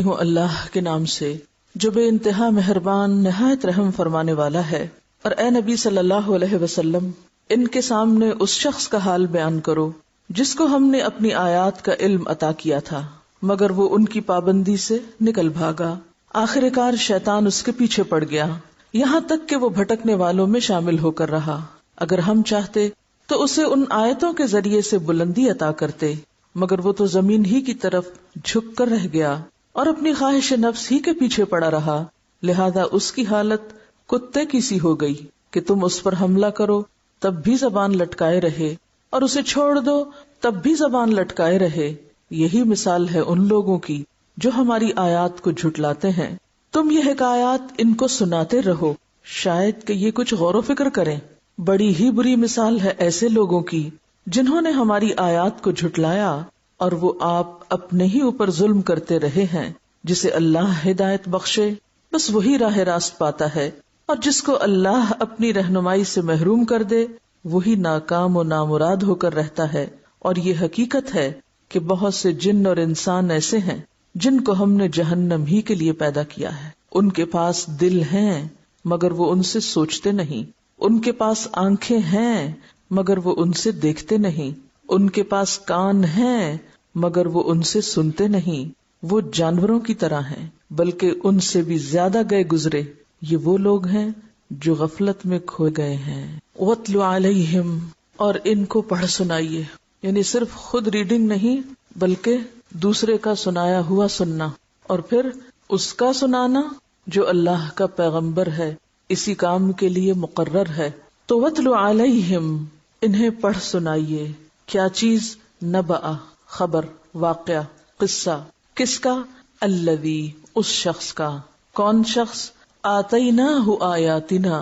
ہوں اللہ کے نام سے جو بے انتہا مہربان نہایت رحم فرمانے والا ہے۔ اور اے نبی صلی اللہ علیہ وسلم، ان کے سامنے اس شخص کا حال بیان کرو جس کو ہم نے اپنی آیات کا علم عطا کیا تھا مگر وہ ان کی پابندی سے نکل بھاگا، آخر کار شیطان اس کے پیچھے پڑ گیا، یہاں تک کہ وہ بھٹکنے والوں میں شامل ہو کر رہا۔ اگر ہم چاہتے تو اسے ان آیتوں کے ذریعے سے بلندی عطا کرتے، مگر وہ تو زمین ہی کی طرف جھک کر رہ گیا اور اپنی خواہش نفس ہی کے پیچھے پڑا رہا، لہذا اس کی حالت کتے کی سی ہو گئی کہ تم اس پر حملہ کرو تب بھی زبان لٹکائے رہے اور اسے چھوڑ دو تب بھی زبان لٹکائے رہے۔ یہی مثال ہے ان لوگوں کی جو ہماری آیات کو جھٹلاتے ہیں۔ تم یہ حکایات ان کو سناتے رہو، شاید کہ یہ کچھ غور و فکر کریں۔ بڑی ہی بری مثال ہے ایسے لوگوں کی جنہوں نے ہماری آیات کو جھٹلایا اور وہ آپ اپنے ہی اوپر ظلم کرتے رہے ہیں۔ جسے اللہ ہدایت بخشے بس وہی راہ راست پاتا ہے، اور جس کو اللہ اپنی رہنمائی سے محروم کر دے وہی ناکام و نامراد ہو کر رہتا ہے۔ اور یہ حقیقت ہے کہ بہت سے جن اور انسان ایسے ہیں جن کو ہم نے جہنم ہی کے لیے پیدا کیا ہے۔ ان کے پاس دل ہیں مگر وہ ان سے سوچتے نہیں، ان کے پاس آنکھیں ہیں مگر وہ ان سے دیکھتے نہیں، ان کے پاس کان ہیں مگر وہ ان سے سنتے نہیں۔ وہ جانوروں کی طرح ہیں بلکہ ان سے بھی زیادہ گئے گزرے۔ یہ وہ لوگ ہیں جو غفلت میں کھو گئے ہیں۔ وَاتْلُ عَلَيْهِمْ، اور ان کو پڑھ سنائیے، یعنی صرف خود ریڈنگ نہیں بلکہ دوسرے کا سنایا ہوا سننا، اور پھر اس کا سنانا جو اللہ کا پیغمبر ہے، اسی کام کے لیے مقرر ہے۔ تو وَاتْلُ عَلَيْهِمْ، انہیں پڑھ سنائیے۔ کیا چیز؟ نبأ، خبر، واقعہ، قصہ، کس کا؟ الذی، اس شخص کا۔ کون شخص؟ آتیناہ آیاتنا،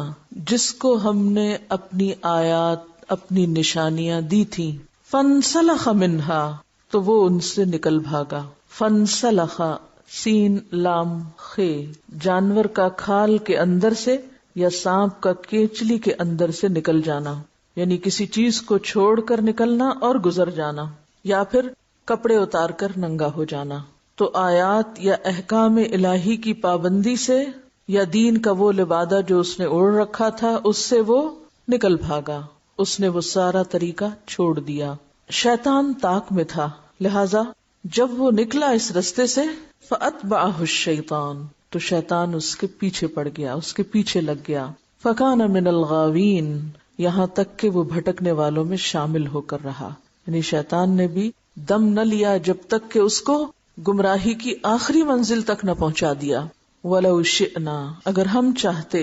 جس کو ہم نے اپنی آیات، اپنی نشانیاں دی تھیں۔ فانسلخ منہا، تو وہ ان سے نکل بھاگا۔ فانسلخ، سین لام خے، جانور کا کھال کے اندر سے یا سانپ کا کیچلی کے اندر سے نکل جانا، یعنی کسی چیز کو چھوڑ کر نکلنا اور گزر جانا، یا پھر کپڑے اتار کر ننگا ہو جانا۔ تو آیات یا احکام الہی کی پابندی سے یا دین کا وہ لبادہ جو اس نے اوڑھ رکھا تھا اس سے وہ نکل بھاگا، اس نے وہ سارا طریقہ چھوڑ دیا۔ شیطان طاق میں تھا، لہذا جب وہ نکلا اس رستے سے فَأَتْبَعَهُ الشَّيْطَانُ، تو شیطان اس کے پیچھے پڑ گیا، اس کے پیچھے لگ گیا۔ فَكَانَ مِنَ الْغَاوِينَ، یہاں تک کہ وہ بھٹکنے والوں میں شامل ہو کر رہا، یعنی شیطان نے بھی دم نہ لیا جب تک کہ اس کو گمراہی کی آخری منزل تک نہ پہنچا دیا۔ وَلَوْ شِئْنَا، اگر ہم چاہتے،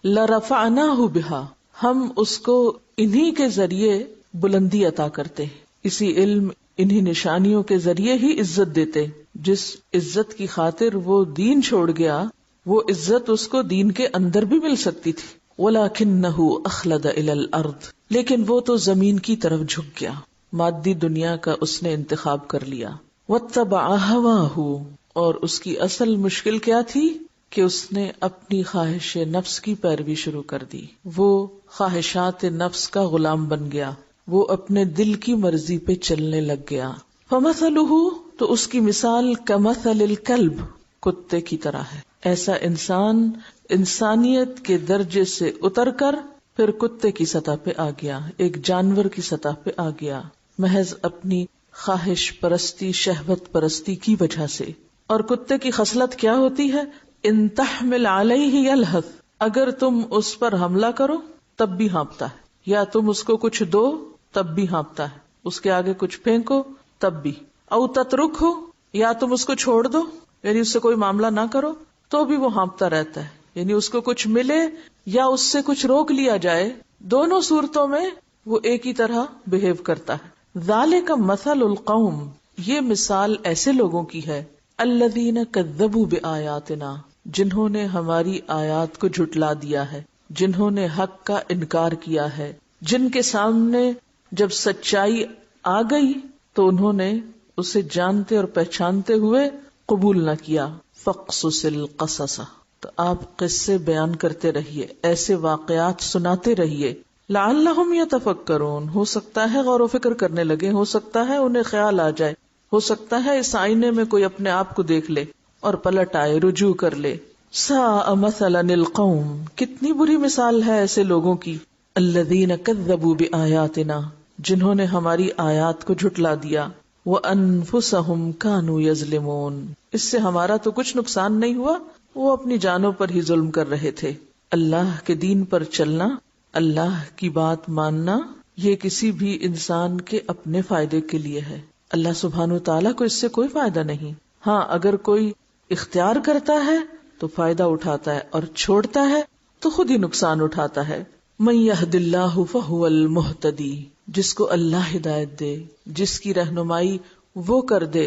لَرَفَعْنَاهُ بِهَا، ہم اس کو انہی کے ذریعے بلندی عطا کرتے، اسی علم، انہی نشانیوں کے ذریعے ہی عزت دیتے۔ جس عزت کی خاطر وہ دین چھوڑ گیا، وہ عزت اس کو دین کے اندر بھی مل سکتی تھی۔ وَلَكِنَّهُ أَخْلَدَ إِلَى الْأَرْضِ، لیکن وہ تو زمین کی طرف جھک گیا، مادی دنیا کا اس نے انتخاب کر لیا۔ وَاتَّبَعَ هَوَاهُ، اور اس کی اصل مشکل کیا تھی کہ اس نے اپنی خواہش نفس کی پیروی شروع کر دی، وہ خواہشات نفس کا غلام بن گیا، وہ اپنے دل کی مرضی پہ چلنے لگ گیا۔ فَمَثَلُهُ، تو اس کی مثال كَمَثَلِ الْكَلْبِ، کتے کی طرح ہے۔ ایسا انسان انسانیت کے درجے سے اتر کر پھر کتے کی سطح پہ آ گیا، ایک جانور کی سطح پہ آ گیا، محض اپنی خواہش پرستی، شہوت پرستی کی وجہ سے۔ اور کتے کی خصلت کیا ہوتی ہے؟ ان تحمل علیہ یلہث، اگر تم اس پر حملہ کرو تب بھی ہانپتا ہے، یا تم اس کو کچھ دو تب بھی ہانپتا ہے، اس کے آگے کچھ پھینکو تب بھی، او تترکہ، یا تم اس کو چھوڑ دو، یعنی اس سے کوئی معاملہ نہ کرو تو بھی وہ ہانپتا رہتا ہے، یعنی اس کو کچھ ملے یا اس سے کچھ روک لیا جائے، دونوں صورتوں میں وہ ایک ہی طرح بہیو کرتا ہے۔ ذالک مثل القوم، یہ مثال ایسے لوگوں کی ہے، الذین کذبوا بآیاتنا، جنہوں نے ہماری آیات کو جھٹلا دیا ہے، جنہوں نے حق کا انکار کیا ہے، جن کے سامنے جب سچائی آ گئی تو انہوں نے اسے جانتے اور پہچانتے ہوئے قبول نہ کیا۔ فاقصص القصص، تو آپ قصے بیان کرتے رہیے، ایسے واقعات سناتے رہیے، لعلہم یتفکرون، ہو سکتا ہے غور و فکر کرنے لگے، ہو سکتا ہے انہیں خیال آ جائے، ہو سکتا ہے اس آئینے میں کوئی اپنے آپ کو دیکھ لے۔ اور پلٹ آئے، رجوع کر لے. ساء مثلا القوم، کتنی بری مثال ہے ایسے لوگوں کی. الذین کذبوا بآیاتنا، جنہوں نے ہماری آیات کو جھٹلا دیا. وانفسہم کانوا یظلمون، اس سے ہمارا تو کچھ نقصان نہیں ہوا، وہ اپنی جانوں پر ہی ظلم کر رہے تھے. اللہ کے دین پر چلنا، اللہ کی بات ماننا، یہ کسی بھی انسان کے اپنے فائدے کے لیے ہے. اللہ سبحانہ وتعالیٰ کو اس سے کوئی فائدہ نہیں. ہاں اگر کوئی اختیار کرتا ہے تو فائدہ اٹھاتا ہے، اور چھوڑتا ہے تو خود ہی نقصان اٹھاتا ہے. من یہد اللہ فہو المہتدی، جس کو اللہ ہدایت دے، جس کی رہنمائی وہ کر دے،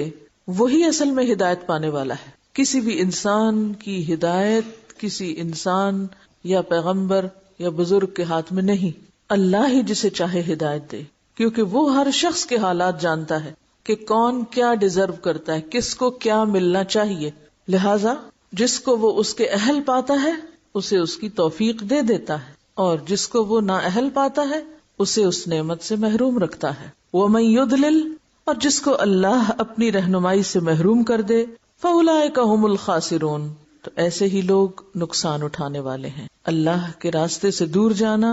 وہی اصل میں ہدایت پانے والا ہے. کسی بھی انسان کی ہدایت کسی انسان یا پیغمبر یا بزرگ کے ہاتھ میں نہیں، اللہ ہی جسے چاہے ہدایت دے، کیونکہ وہ ہر شخص کے حالات جانتا ہے کہ کون کیا ڈیزرو کرتا ہے، کس کو کیا ملنا چاہیے. لہذا جس کو وہ اس کے اہل پاتا ہے اسے اس کی توفیق دے دیتا ہے، اور جس کو وہ نااہل پاتا ہے اسے اس نعمت سے محروم رکھتا ہے. وَمَن يُضْلِلْ، اور جس کو اللہ اپنی رہنمائی سے محروم کر دے، فَأُولَٰئِكَ هُمُ الْخَاسِرُونَ، تو ایسے ہی لوگ نقصان اٹھانے والے ہیں. اللہ کے راستے سے دور جانا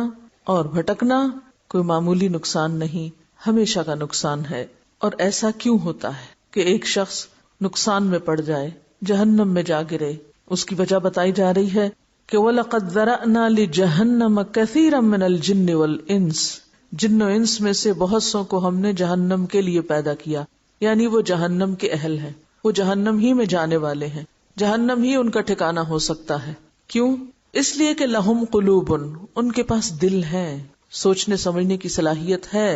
اور بھٹکنا کوئی معمولی نقصان نہیں، ہمیشہ کا نقصان ہے. اور ایسا کیوں ہوتا ہے کہ ایک شخص نقصان میں پڑ جائے، جہنم میں جا گرے؟ اس کی وجہ بتائی جا رہی ہے کہ وَلَقَدْ ذَرَأْنَا لِجَهَنَّمَ كَثِيرًا مِنَ الْجِنِّ وَالْإِنسِ، جن و انس میں سے بہت سو کو ہم نے جہنم کے لیے پیدا کیا، یعنی وہ جہنم کے اہل ہیں، وہ جہنم ہی میں جانے والے ہیں، جہنم ہی ان کا ٹھکانہ ہو سکتا ہے. کیوں؟ اس لیے کہ لہم قلوب، ان کے پاس دل ہیں، سوچنے سمجھنے کی صلاحیت ہے.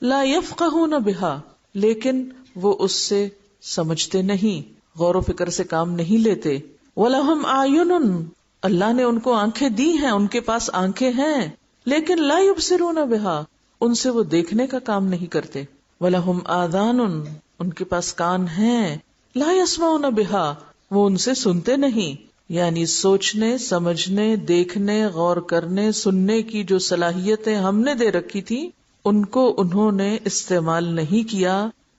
لا یفقہون بہا، لیکن وہ اس سے سمجھتے نہیں، غور و فکر سے کام نہیں لیتے. وَلَهُمْ أَعْيُنٌ، اللہ نے ان کو آنکھیں دی ہیں، ان کے پاس آنکھیں ہیں، لیکن لا يبصرون بها، ان سے وہ دیکھنے کا کام نہیں کرتے. وَلَهُمْ آذَانٌ، ان کے پاس کان ہیں، لا يسمعون بها، وہ ان سے سنتے نہیں. یعنی سوچنے سمجھنے دیکھنے غور کرنے سننے کی جو صلاحیتیں ہم نے دے رکھی تھی ان کو انہوں نے استعمال نہیں کیا،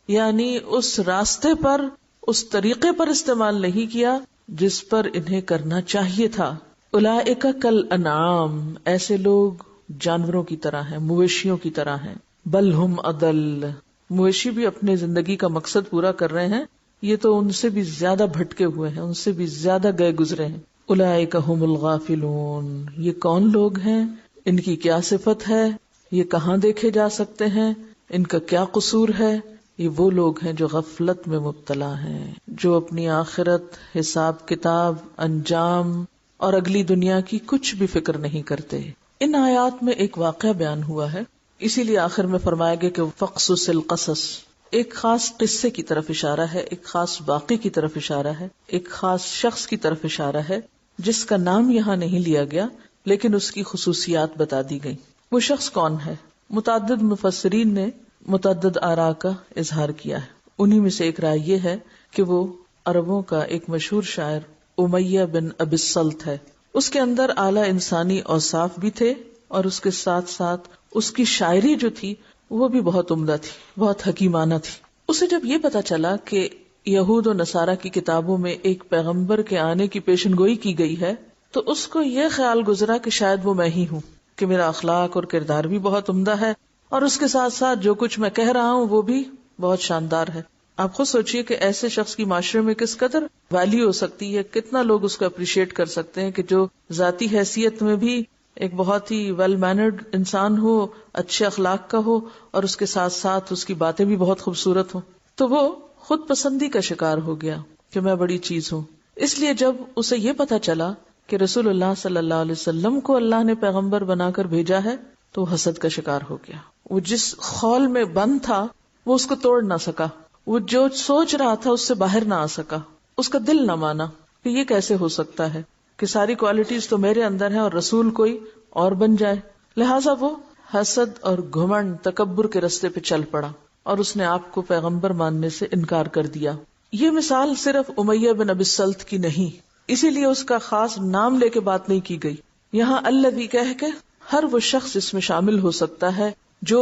یعنی اس راستے پر اس طریقے پر استعمال نہیں کیا جس پر انہیں کرنا چاہیے تھا. اولئک کالانعام، ایسے لوگ جانوروں کی طرح ہیں، مویشیوں کی طرح ہیں. بل ہم اضل، مویشی بھی اپنے زندگی کا مقصد پورا کر رہے ہیں، یہ تو ان سے بھی زیادہ بھٹکے ہوئے ہیں، ان سے بھی زیادہ گئے گزرے ہیں. اولئک ہم الغافلون، یہ کون لوگ ہیں، ان کی کیا صفت ہے، یہ کہاں دیکھے جا سکتے ہیں، ان کا کیا قصور ہے؟ یہ وہ لوگ ہیں جو غفلت میں مبتلا ہیں، جو اپنی آخرت، حساب کتاب، انجام اور اگلی دنیا کی کچھ بھی فکر نہیں کرتے. ان آیات میں ایک واقعہ بیان ہوا ہے، اسی لیے آخر میں فرمایا گیا کہ فقصص القصص، ایک خاص قصے کی طرف اشارہ ہے، ایک خاص واقعے کی طرف اشارہ ہے، ایک خاص شخص کی طرف اشارہ ہے جس کا نام یہاں نہیں لیا گیا لیکن اس کی خصوصیات بتا دی گئی. وہ شخص کون ہے؟ متعدد مفسرین نے متعدد آراء کا اظہار کیا ہے. انہی میں سے ایک رائے یہ ہے کہ وہ عربوں کا ایک مشہور شاعر امیہ بن ابی الصلت ہے. اس کے اندر اعلیٰ انسانی اوصاف بھی تھے اور اس کے ساتھ ساتھ اس کی شاعری جو تھی وہ بھی بہت عمدہ تھی، بہت حکیمانہ تھی. اسے جب یہ پتا چلا کہ یہود و نصارہ کی کتابوں میں ایک پیغمبر کے آنے کی پیشن گوئی کی گئی ہے تو اس کو یہ خیال گزرا کہ شاید وہ میں ہی ہوں، کہ میرا اخلاق اور کردار بھی بہت عمدہ ہے اور اس کے ساتھ ساتھ جو کچھ میں کہہ رہا ہوں وہ بھی بہت شاندار ہے. آپ خود سوچئے کہ ایسے شخص کی معاشرے میں کس قدر ویلیو ہو سکتی ہے، کتنا لوگ اس کو اپریشیٹ کر سکتے ہیں کہ جو ذاتی حیثیت میں بھی ایک بہت ہی ویل مینرڈ انسان ہو، اچھے اخلاق کا ہو اور اس کے ساتھ ساتھ اس کی باتیں بھی بہت خوبصورت ہوں. تو وہ خود پسندی کا شکار ہو گیا کہ میں بڑی چیز ہوں. اس لیے جب اسے یہ پتا چلا کہ رسول اللہ صلی اللہ علیہ وسلم کو اللہ نے پیغمبر بنا کر بھیجا ہے تو وہ حسد کا شکار ہو گیا. وہ جس خول میں بند تھا وہ اس کو توڑ نہ سکا، وہ جو سوچ رہا تھا اس سے باہر نہ آ سکا، اس کا دل نہ مانا کہ یہ کیسے ہو سکتا ہے کہ ساری کوالٹیز تو میرے اندر ہیں اور رسول کوئی اور بن جائے. لہٰذا وہ حسد اور گھمنڈ تکبر کے رستے پہ چل پڑا اور اس نے آپ کو پیغمبر ماننے سے انکار کر دیا. یہ مثال صرف امیہ بن ابی الصلت کی نہیں، اسی لیے اس کا خاص نام لے کے بات نہیں کی گئی. یہاں الذی کہہ کے ہر وہ شخص اس میں شامل ہو سکتا ہے جو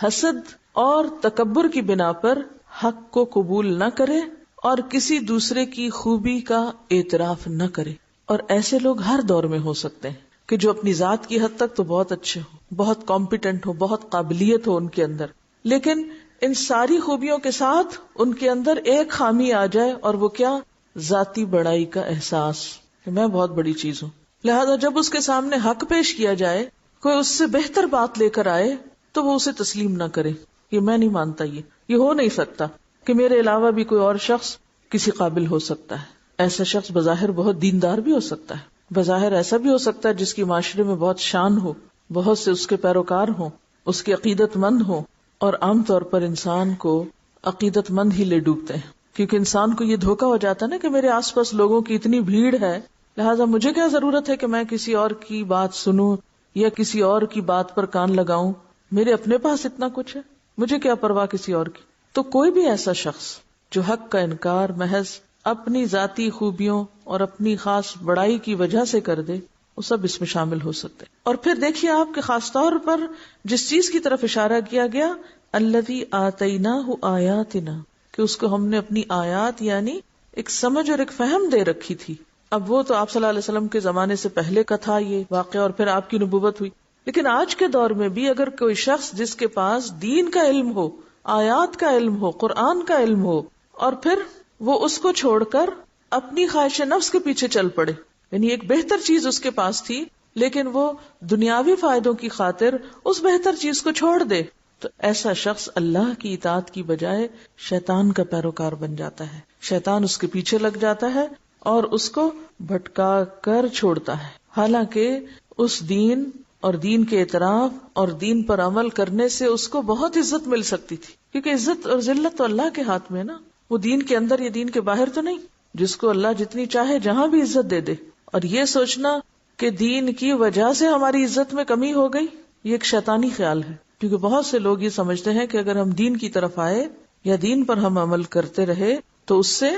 حسد اور تکبر کی بنا پر حق کو قبول نہ کرے اور کسی دوسرے کی خوبی کا اعتراف نہ کرے. اور ایسے لوگ ہر دور میں ہو سکتے ہیں کہ جو اپنی ذات کی حد تک تو بہت اچھے ہو، بہت کمپیٹنٹ ہو، بہت قابلیت ہو ان کے اندر، لیکن ان ساری خوبیوں کے ساتھ ان کے اندر ایک خامی آ جائے، اور وہ کیا؟ ذاتی بڑائی کا احساس کہ میں بہت بڑی چیز ہوں. لہذا جب اس کے سامنے حق پیش کیا جائے، کوئی اس سے بہتر بات لے کر آئے تو وہ اسے تسلیم نہ کرے. یہ میں نہیں مانتا، یہ ہو نہیں سکتا کہ میرے علاوہ بھی کوئی اور شخص کسی قابل ہو سکتا ہے. ایسا شخص بظاہر بہت دیندار بھی ہو سکتا ہے، بظاہر ایسا بھی ہو سکتا ہے جس کی معاشرے میں بہت شان ہو، بہت سے اس کے پیروکار ہوں، اس کے عقیدت مند ہوں. اور عام طور پر انسان کو عقیدت مند ہی لے ڈوبتے ہیں، کیونکہ انسان کو یہ دھوکا ہو جاتا ہے نا کہ میرے آس پاس لوگوں کی اتنی بھیڑ ہے، لہٰذا مجھے کیا ضرورت ہے کہ میں کسی اور کی بات سنوں یا کسی اور کی بات پر کان لگاؤں، میرے اپنے پاس اتنا کچھ ہے، مجھے کیا پرواہ کسی اور کی. تو کوئی بھی ایسا شخص جو حق کا انکار محض اپنی ذاتی خوبیوں اور اپنی خاص بڑائی کی وجہ سے کر دے، وہ سب اس میں شامل ہو سکتے. اور پھر دیکھیے آپ کے خاص طور پر جس چیز کی طرف اشارہ کیا گیا، الذی آتیناہ آیاتنا، کہ اس کو ہم نے اپنی آیات یعنی ایک سمجھ اور ایک فہم دے رکھی تھی. اب وہ تو آپ صلی اللہ علیہ وسلم کے زمانے سے پہلے کا تھا یہ واقعہ، اور پھر آپ کی نبوت ہوئی. لیکن آج کے دور میں بھی اگر کوئی شخص جس کے پاس دین کا علم ہو، آیات کا علم ہو، قرآن کا علم ہو، اور پھر وہ اس کو چھوڑ کر اپنی خواہش نفس کے پیچھے چل پڑے، یعنی ایک بہتر چیز اس کے پاس تھی لیکن وہ دنیاوی فائدوں کی خاطر اس بہتر چیز کو چھوڑ دے، تو ایسا شخص اللہ کی اطاعت کی بجائے شیطان کا پیروکار بن جاتا ہے. شیطان اس کے پیچھے لگ جاتا ہے اور اس کو بھٹکا کر چھوڑتا ہے، حالانکہ اس دین اور دین کے اعتراف اور دین پر عمل کرنے سے اس کو بہت عزت مل سکتی تھی، کیونکہ عزت اور ذلت تو اللہ کے ہاتھ میں ہے نا، وہ دین کے اندر یا دین کے باہر تو نہیں. جس کو اللہ جتنی چاہے جہاں بھی عزت دے دے، اور یہ سوچنا کہ دین کی وجہ سے ہماری عزت میں کمی ہو گئی، یہ ایک شیطانی خیال ہے. کیونکہ بہت سے لوگ یہ سمجھتے ہیں کہ اگر ہم دین کی طرف آئے یا دین پر ہم عمل کرتے رہے تو اس سے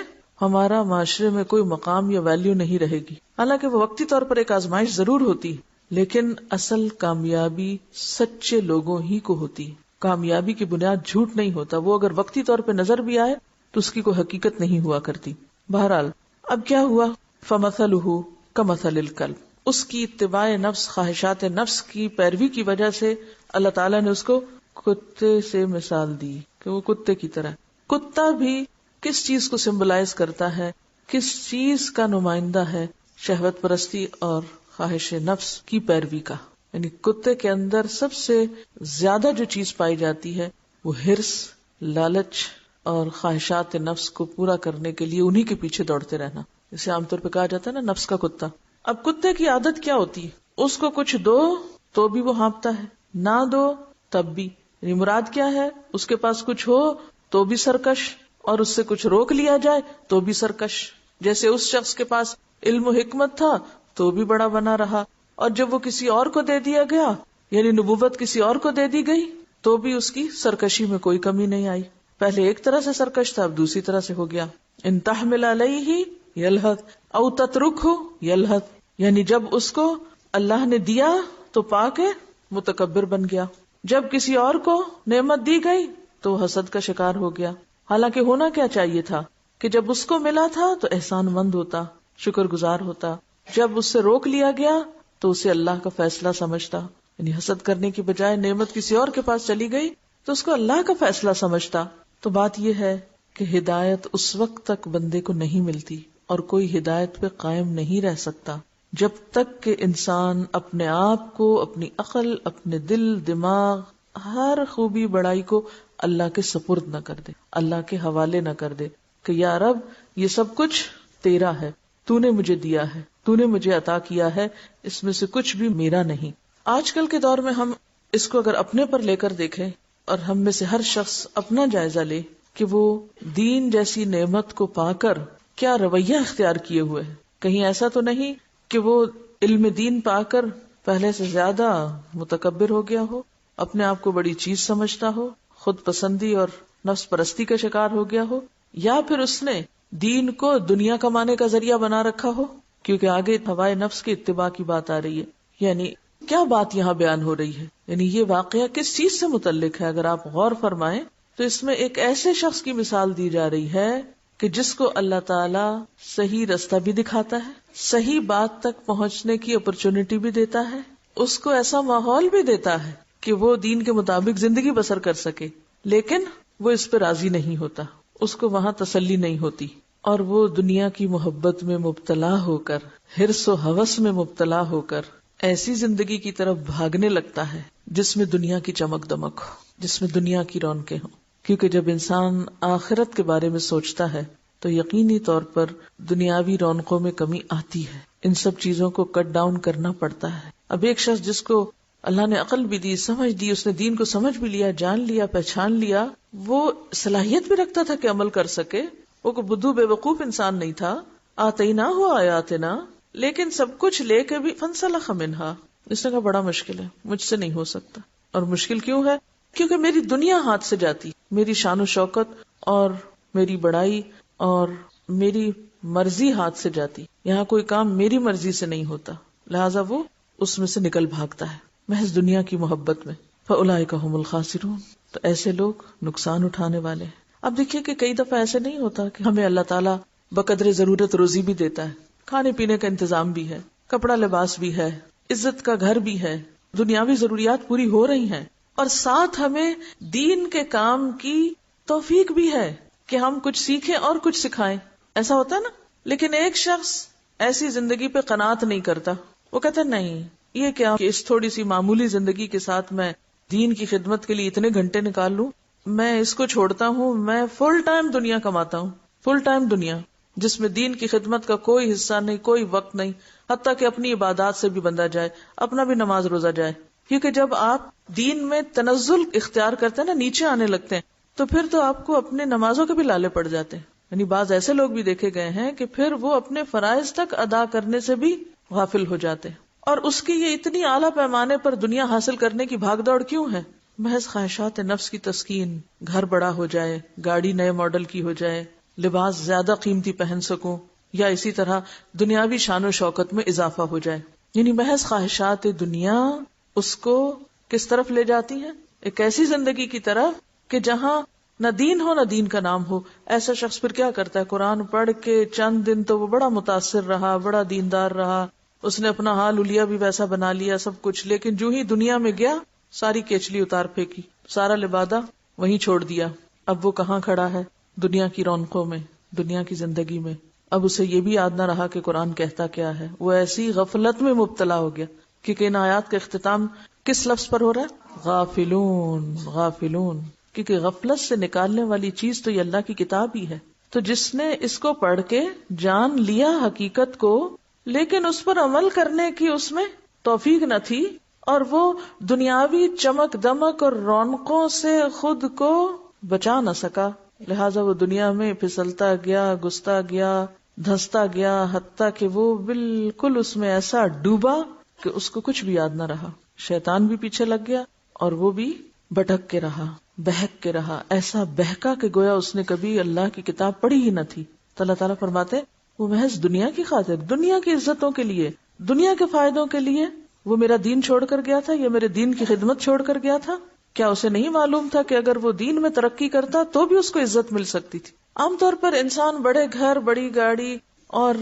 ہمارا معاشرے میں کوئی مقام یا ویلیو نہیں رہے گی. حالانکہ وہ وقتی طور پر ایک آزمائش ضرور ہوتی، لیکن اصل کامیابی سچے لوگوں ہی کو ہوتی. کامیابی کی بنیاد جھوٹ نہیں ہوتا، وہ اگر وقتی طور پہ نظر بھی آئے تو اس کی کوئی حقیقت نہیں ہوا کرتی. بہرحال اب کیا ہوا؟ فَمَثَلُهُ كَمَثَلِ الْكَلْبِ، اس کی اتباع نفس، خواہشات نفس کی پیروی کی وجہ سے اللہ تعالیٰ نے اس کو کتے سے مثال دی کہ وہ کتے کی طرح. کتا بھی کس چیز کو سمبلائز کرتا ہے، کس چیز کا نمائندہ ہے؟ شہوت پرستی اور خواہش نفس کی پیروی کا. یعنی کتے کے اندر سب سے زیادہ جو چیز پائی جاتی ہے وہ ہرس، لالچ اور خواہشات نفس کو پورا کرنے کے لیے انہی کے پیچھے دوڑتے رہنا. اسے عام طور پہ کہا جاتا ہے نا نفس کا کتا. اب کتے کی عادت کیا ہوتی ہے؟ اس کو کچھ دو تو بھی وہ ہانپتا ہے، نہ دو تب بھی. یعنی مراد کیا ہے؟ اس کے پاس کچھ ہو تو بھی سرکش، اور اس سے کچھ روک لیا جائے تو بھی سرکش. جیسے اس شخص کے پاس علم و حکمت تھا تو بھی بڑا بنا رہا، اور جب وہ کسی اور کو دے دیا گیا، یعنی نبوت کسی اور کو دے دی گئی، تو بھی اس کی سرکشی میں کوئی کمی نہیں آئی. پہلے ایک طرح سے سرکش تھا، اب دوسری طرح سے ہو گیا. ان تحمل علیہ یلہث او تترکہ یلہث، یعنی جب اس کو اللہ نے دیا تو پا کے متکبر بن گیا، جب کسی اور کو نعمت دی گئی تو حسد کا شکار ہو گیا. حالانکہ ہونا کیا چاہیے تھا کہ جب اس کو ملا تھا تو احسان مند ہوتا، شکر گزار ہوتا. جب اس سے روک لیا گیا تو اسے اللہ کا فیصلہ سمجھتا، یعنی حسد کرنے کی بجائے نعمت کسی اور کے پاس چلی گئی تو اس کو اللہ کا فیصلہ سمجھتا. تو بات یہ ہے کہ ہدایت اس وقت تک بندے کو نہیں ملتی اور کوئی ہدایت پہ قائم نہیں رہ سکتا جب تک کہ انسان اپنے آپ کو، اپنی عقل، اپنے دل، دماغ، ہر خوبی بڑائی کو اللہ کے سپرد نہ کر دے، اللہ کے حوالے نہ کر دے کہ یا رب یہ سب کچھ تیرا ہے، تو نے مجھے دیا ہے، تو نے مجھے عطا کیا ہے، اس میں سے کچھ بھی میرا نہیں. آج کل کے دور میں ہم اس کو اگر اپنے پر لے کر دیکھیں اور ہم میں سے ہر شخص اپنا جائزہ لے کہ وہ دین جیسی نعمت کو پا کر کیا رویہ اختیار کیے ہوئے ہے. کہیں ایسا تو نہیں کہ وہ علم دین پا کر پہلے سے زیادہ متکبر ہو گیا ہو، اپنے آپ کو بڑی چیز سمجھتا ہو، خود پسندی اور نفس پرستی کا شکار ہو گیا ہو، یا پھر اس نے دین کو دنیا کمانے کا ذریعہ بنا رکھا ہو، کیونکہ آگے ہوائے نفس کی اتباع کی بات آ رہی ہے. یعنی کیا بات یہاں بیان ہو رہی ہے؟ یعنی یہ واقعہ کس چیز سے متعلق ہے؟ اگر آپ غور فرمائیں تو اس میں ایک ایسے شخص کی مثال دی جا رہی ہے کہ جس کو اللہ تعالی صحیح راستہ بھی دکھاتا ہے، صحیح بات تک پہنچنے کی اپرچونٹی بھی دیتا ہے، اس کو ایسا ماحول بھی دیتا ہے کہ وہ دین کے مطابق زندگی بسر کر سکے، لیکن وہ اس پہ راضی نہیں ہوتا، اس کو وہاں تسلی نہیں ہوتی، اور وہ دنیا کی محبت میں مبتلا ہو کر، حرص و ہوس میں مبتلا ہو کر ایسی زندگی کی طرف بھاگنے لگتا ہے جس میں دنیا کی چمک دمک ہو، جس میں دنیا کی رونقیں ہوں. کیونکہ جب انسان آخرت کے بارے میں سوچتا ہے تو یقینی طور پر دنیاوی رونقوں میں کمی آتی ہے، ان سب چیزوں کو کٹ ڈاؤن کرنا پڑتا ہے. اب ایک شخص جس کو اللہ نے عقل بھی دی، سمجھ دی، اس نے دین کو سمجھ بھی لیا، جان لیا، پہچان لیا، وہ صلاحیت بھی رکھتا تھا کہ عمل کر سکے، وہ کوئی بدھو بے وقوف انسان نہیں تھا، آتینا ہو آیاتنا، لیکن سب کچھ لے کے بھی فانسلخ منہا، اس نے کہا بڑا مشکل ہے، مجھ سے نہیں ہو سکتا. اور مشکل کیوں ہے؟ کیونکہ میری دنیا ہاتھ سے جاتی، میری شان و شوکت اور میری بڑائی اور میری مرضی ہاتھ سے جاتی، یہاں کوئی کام میری مرضی سے نہیں ہوتا، لہٰذا وہ اس میں سے نکل بھاگتا ہے محض دنیا کی محبت میں. فَأُولَٰئِکَ هُمُ الْخَاسِرُونَ، تو ایسے لوگ نقصان اٹھانے والے ہیں. اب دیکھیے کہ کئی دفعہ ایسے نہیں ہوتا کہ ہمیں اللہ تعالیٰ بقدر ضرورت روزی بھی دیتا ہے، کھانے پینے کا انتظام بھی ہے، کپڑا لباس بھی ہے، عزت کا گھر بھی ہے، دنیاوی ضروریات پوری ہو رہی ہیں، اور ساتھ ہمیں دین کے کام کی توفیق بھی ہے کہ ہم کچھ سیکھیں اور کچھ سکھائیں. ایسا ہوتا ہے نا. لیکن ایک شخص ایسی زندگی پہ قناعت نہیں کرتا، وہ کہتا ہے نہیں، یہ کیا کہ اس تھوڑی سی معمولی زندگی کے ساتھ میں دین کی خدمت کے لیے اتنے گھنٹے نکال لوں، میں اس کو چھوڑتا ہوں، میں فل ٹائم دنیا کماتا ہوں، فل ٹائم دنیا جس میں دین کی خدمت کا کوئی حصہ نہیں، کوئی وقت نہیں، حتیٰ کہ اپنی عبادات سے بھی بندہ جائے، اپنا بھی نماز روزہ جائے. کیونکہ جب آپ دین میں تنزل اختیار کرتے ہیں نا، نیچے آنے لگتے ہیں، تو پھر تو آپ کو اپنے نمازوں کے بھی لالے پڑ جاتے ہیں. یعنی بعض ایسے لوگ بھی دیکھے گئے ہیں کہ پھر وہ اپنے فرائض تک ادا کرنے سے بھی غافل ہو جاتے ہیں. اور اس کی یہ اتنی اعلیٰ پیمانے پر دنیا حاصل کرنے کی بھاگ دوڑ کیوں ہے؟ محض خواہشات نفس کی تسکین، گھر بڑا ہو جائے، گاڑی نئے ماڈل کی ہو جائے، لباس زیادہ قیمتی پہن سکوں، یا اسی طرح دنیاوی شان و شوکت میں اضافہ ہو جائے. یعنی محض خواہشات دنیا اس کو کس طرف لے جاتی ہیں؟ ایک ایسی زندگی کی طرف کہ جہاں نہ دین ہو نہ دین کا نام ہو. ایسا شخص پھر کیا کرتا ہے؟ قرآن پڑھ کے چند دن تو وہ بڑا متاثر رہا، بڑا دیندار رہا، اس نے اپنا حال الیا بھی ویسا بنا لیا سب کچھ، لیکن جو ہی دنیا میں گیا ساری کیچلی اتار پھینکی، سارا لبادہ وہیں چھوڑ دیا. اب وہ کہاں کھڑا ہے؟ دنیا کی رونقوں میں، دنیا کی زندگی میں. اب اسے یہ بھی یاد نہ رہا کہ قرآن کہتا کیا ہے. وہ ایسی غفلت میں مبتلا ہو گیا. کیونکہ ان آیات کا اختتام کس لفظ پر ہو رہا ہے؟ غافلون، غافلون. کیونکہ غفلت سے نکالنے والی چیز تو یہ اللہ کی کتاب ہی ہے. تو جس نے اس کو پڑھ کے جان لیا حقیقت کو، لیکن اس پر عمل کرنے کی اس میں توفیق نہ تھی، اور وہ دنیاوی چمک دمک اور رونقوں سے خود کو بچا نہ سکا، لہذا وہ دنیا میں پھسلتا گیا، گھستا گیا، دھستا گیا، حتیٰ کہ وہ بالکل اس میں ایسا ڈوبا کہ اس کو کچھ بھی یاد نہ رہا. شیطان بھی پیچھے لگ گیا اور وہ بھی بھٹک کے رہا، بہک کے رہا، ایسا بہکا کہ گویا اس نے کبھی اللہ کی کتاب پڑھی ہی نہ تھی. تو اللہ تعالیٰ فرماتے وہ محض دنیا کی خاطر، دنیا کی عزتوں کے لیے، دنیا کے فائدوں کے لیے وہ میرا دین چھوڑ کر گیا تھا، یا میرے دین کی خدمت چھوڑ کر گیا تھا. کیا اسے نہیں معلوم تھا کہ اگر وہ دین میں ترقی کرتا تو بھی اس کو عزت مل سکتی تھی؟ عام طور پر انسان بڑے گھر، بڑی گاڑی اور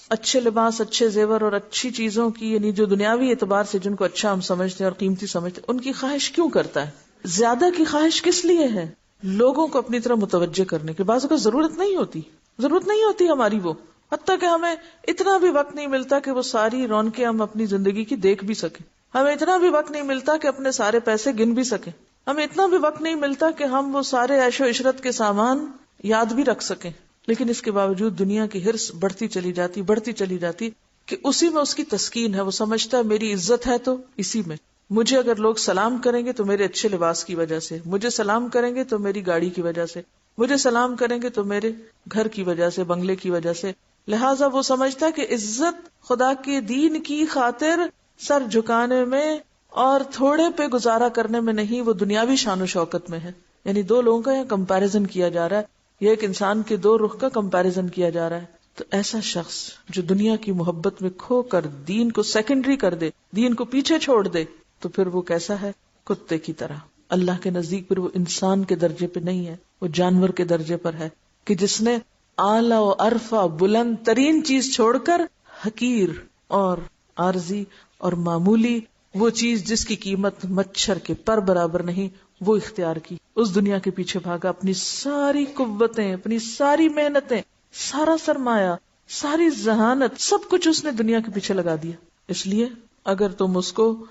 اچھے لباس، اچھے زیور اور اچھی چیزوں کی، یعنی جو دنیاوی اعتبار سے جن کو اچھا ہم سمجھتے ہیں اور قیمتی سمجھتے ہیں، ان کی خواہش کیوں کرتا ہے؟ زیادہ کی خواہش کس لیے ہے؟ لوگوں کو اپنی طرف متوجہ کرنے کے. بعض کو ضرورت نہیں ہوتی ہماری وہ، حتیٰ کہ ہمیں اتنا بھی وقت نہیں ملتا کہ وہ ساری رونقیں ہم اپنی زندگی کی دیکھ بھی سکیں. ہمیں اتنا بھی وقت نہیں ملتا کہ اپنے سارے پیسے گن بھی سکیں. ہمیں اتنا بھی وقت نہیں ملتا کہ ہم وہ سارے عیش و عشرت کے سامان یاد بھی رکھ سکیں. لیکن اس کے باوجود دنیا کی حرص بڑھتی چلی جاتی کہ اسی میں اس کی تسکین ہے. وہ سمجھتا ہے میری عزت ہے تو اسی میں، مجھے اگر لوگ سلام کریں گے تو میرے اچھے لباس کی وجہ سے، مجھے سلام کریں گے تو میری گاڑی کی وجہ سے، مجھے سلام کریں گے تو میرے گھر کی وجہ سے، بنگلے کی وجہ سے. لہٰذا وہ سمجھتا ہے کہ عزت خدا کے دین کی خاطر سر جھکانے میں اور تھوڑے پہ گزارا کرنے میں نہیں، وہ دنیاوی شان و شوکت میں ہے. یعنی دو لوگوں کا یہاں کمپیریزن کیا جا رہا ہے، یہ ایک انسان کے دو رخ کا کمپیریزن کیا جا رہا ہے. تو ایسا شخص جو دنیا کی محبت میں کھو کر دین کو سیکنڈری کر دے، دین کو پیچھے چھوڑ دے، تو پھر وہ کیسا ہے؟ کتے کی طرح. اللہ کے نزدیک پھر وہ انسان کے درجے پہ نہیں ہے، وہ جانور کے درجے پر ہے، کہ جس نے اعلیٰ و ارفع بلند ترین چیز چھوڑ کر حقیر اور عارضی اور معمولی وہ چیز جس کی قیمت مچھر کے پر برابر نہیں وہ اختیار کی. اس دنیا کے پیچھے بھاگا، اپنی ساری قوتیں، اپنی ساری محنتیں، سارا سرمایہ، ساری ذہانت، سب کچھ اس نے دنیا کے پیچھے لگا دیا. اس لیے اگر تم اس کو